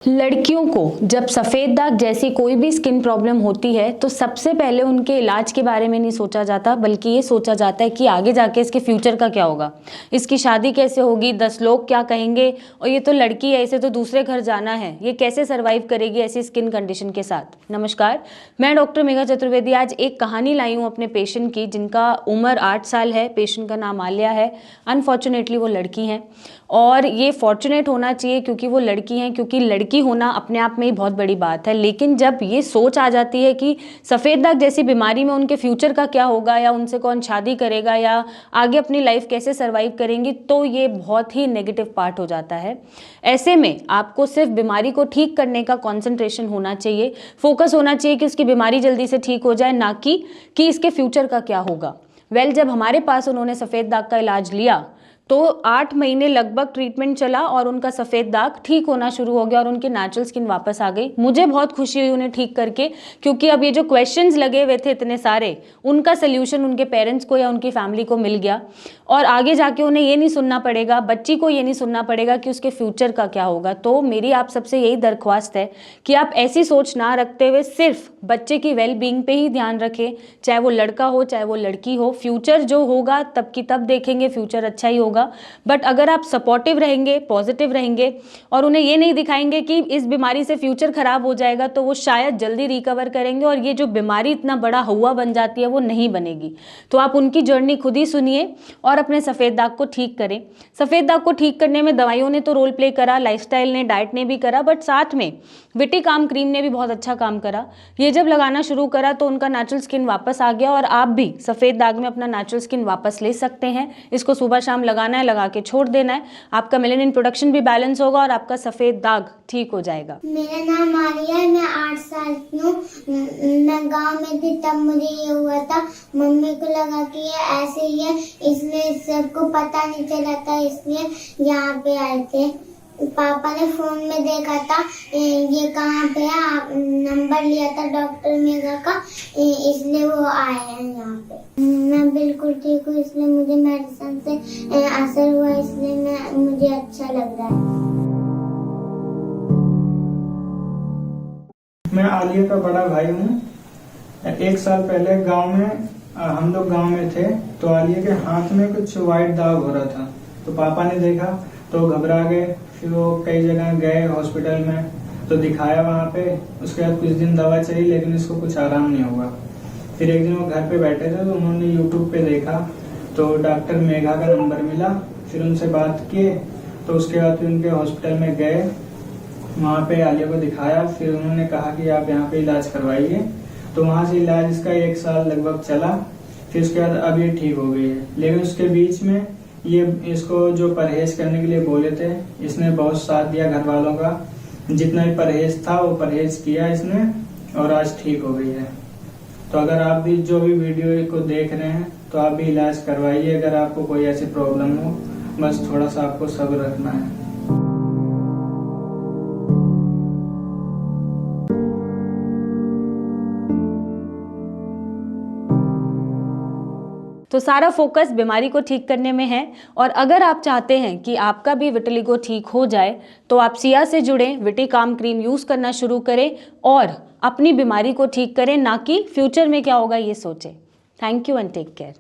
लड़कियों को जब सफ़ेद दाग जैसी कोई भी स्किन प्रॉब्लम होती है तो सबसे पहले उनके इलाज के बारे में नहीं सोचा जाता, बल्कि ये सोचा जाता है कि आगे जाके इसके फ्यूचर का क्या होगा, इसकी शादी कैसे होगी, 10 लोग क्या कहेंगे, और ये तो लड़की है, इसे तो दूसरे घर जाना है, ये कैसे सर्वाइव करेगी ऐसी स्किन कंडीशन के साथ। नमस्कार, मैं डॉक्टर मेघा चतुर्वेदी आज एक कहानी लाई हूँ अपने पेशेंट की, जिनका उम्र 8 साल है। पेशेंट का नाम आलिया है। अनफॉर्चुनेटली वो लड़की हैं, और ये फॉर्चुनेट होना चाहिए क्योंकि वो लड़की हैं, क्योंकि लड़की होना अपने आप में ही बहुत बड़ी बात है। लेकिन जब ये सोच आ जाती है कि सफ़ेद दाग जैसी बीमारी में उनके फ्यूचर का क्या होगा, या उनसे कौन शादी करेगा, या आगे अपनी लाइफ कैसे सर्वाइव करेंगी, तो ये बहुत ही नेगेटिव पार्ट हो जाता है। ऐसे में आपको सिर्फ बीमारी को ठीक करने का कॉन्सेंट्रेशन होना चाहिए, फोकस होना चाहिए कि उसकी बीमारी जल्दी से ठीक हो जाए, ना कि इसके फ्यूचर का क्या होगा। जब हमारे पास उन्होंने सफ़ेद दाग का इलाज लिया तो 8 महीने लगभग ट्रीटमेंट चला और उनका सफ़ेद दाग ठीक होना शुरू हो गया और उनकी नेचुरल स्किन वापस आ गई। मुझे बहुत खुशी हुई उन्हें ठीक करके, क्योंकि अब ये जो क्वेश्चंस लगे हुए थे इतने सारे, उनका सल्यूशन उनके पेरेंट्स को या उनकी फैमिली को मिल गया। और आगे जाके उन्हें ये नहीं सुनना पड़ेगा, बच्ची को ये नहीं सुनना पड़ेगा कि उसके फ्यूचर का क्या होगा। तो मेरी आप सबसे यही दरख्वास्त है कि आप ऐसी सोच ना रखते हुए सिर्फ बच्चे की वेल बींग पे ही ध्यान रखें, चाहे वो लड़का हो चाहे वो लड़की हो। फ्यूचर जो होगा तब की तब देखेंगे, फ्यूचर अच्छा ही होगा। बट अगर आप सपोर्टिव रहेंगे, पॉजिटिव रहेंगे और उन्हें ये नहीं दिखाएंगे कि इस बीमारी से फ्यूचर खराब हो जाएगा, तो वो शायद जल्दी रिकवर करेंगे और ये जो बीमारी इतना बड़ा हुआ बन जाती है वो नहीं बनेगी। तो आप उनकी जर्नी खुद ही सुनिए और अपने सफ़ेद दाग को ठीक करें। सफ़ेद दाग को ठीक करने में दवाइयों ने तो रोल प्ले करा, लाइफस्टाइल ने, डाइट ने भी करा, बट साथ में विटिकाम क्रीम ने भी बहुत अच्छा काम करा। ये जब लगाना शुरू करा तो उनका नेचुरल स्किन वापस आ गया, और आप भी सफ़ेद दाग में अपना नेचुरल स्किन वापस ले सकते हैं। इसको सुबह शाम लगाना है, लगा के छोड़ देना है, आपका मेलानिन प्रोडक्शन भी बैलेंस होगा और आपका सफ़ेद दाग ठीक हो जाएगा। मेरा नाम आलिया है, मैं 8 साल की हूँ। मैं गांव में थी तब मुझे ये हुआ था। मम्मी को लगा कि ये ऐसे ही है, इसलिए सबको पता नहीं चला था, इसलिए यहाँ पे आए थे। पापा ने फोन में देखा था ये कहाँ पे है, नंबर लिया था डॉक्टर मेघा का, इसलिए वो आए हैं यहाँ पे। मैं बिल्कुल ठीक हूँ, इसलिए मुझे मेडिसिन से असर हुआ, इसलिए मुझे अच्छा लग रहा है। मैं आलिया का बड़ा भाई हूँ। 1 साल पहले गांव में हम लोग गांव में थे तो आलिया के हाथ में कुछ वाइट दाग हो रहा था, तो पापा ने देखा तो घबरा गए। फिर वो कई जगह गए हॉस्पिटल में, तो दिखाया वहाँ पे। उसके बाद कुछ दिन दवा चली, लेकिन इसको कुछ आराम नहीं हुआ। फिर एक दिन वो घर पे बैठे थे तो उन्होंने यूट्यूब पे देखा, तो डॉक्टर मेघा का नंबर मिला। फिर उनसे बात किए, तो उसके बाद फिर उनके हॉस्पिटल में गए, वहाँ पे आलिया को दिखाया। फिर उन्होंने कहा कि आप यहाँ पे इलाज करवाइए, तो वहाँ से इलाज इसका 1 साल लगभग चला। फिर उसके बाद अब ये ठीक हो गई है। लेकिन उसके बीच में ये इसको जो परहेज करने के लिए बोले थे, इसने बहुत साथ दिया घर वालों का। जितना भी परहेज था वो परहेज किया इसने, और आज ठीक हो गई है। तो अगर आप भी जो भी वीडियो को देख रहे हैं तो आप भी इलाज करवाइए अगर आपको कोई ऐसी प्रॉब्लम हो। बस थोड़ा सा आपको सब्र रखना है। तो सारा फोकस बीमारी को ठीक करने में है, और अगर आप चाहते हैं कि आपका भी विटिलिगो ठीक हो जाए तो आप सिया से जुड़ें, विटिकाम क्रीम यूज़ करना शुरू करें और अपनी बीमारी को ठीक करें, ना कि फ्यूचर में क्या होगा ये सोचें। Thank you and take care.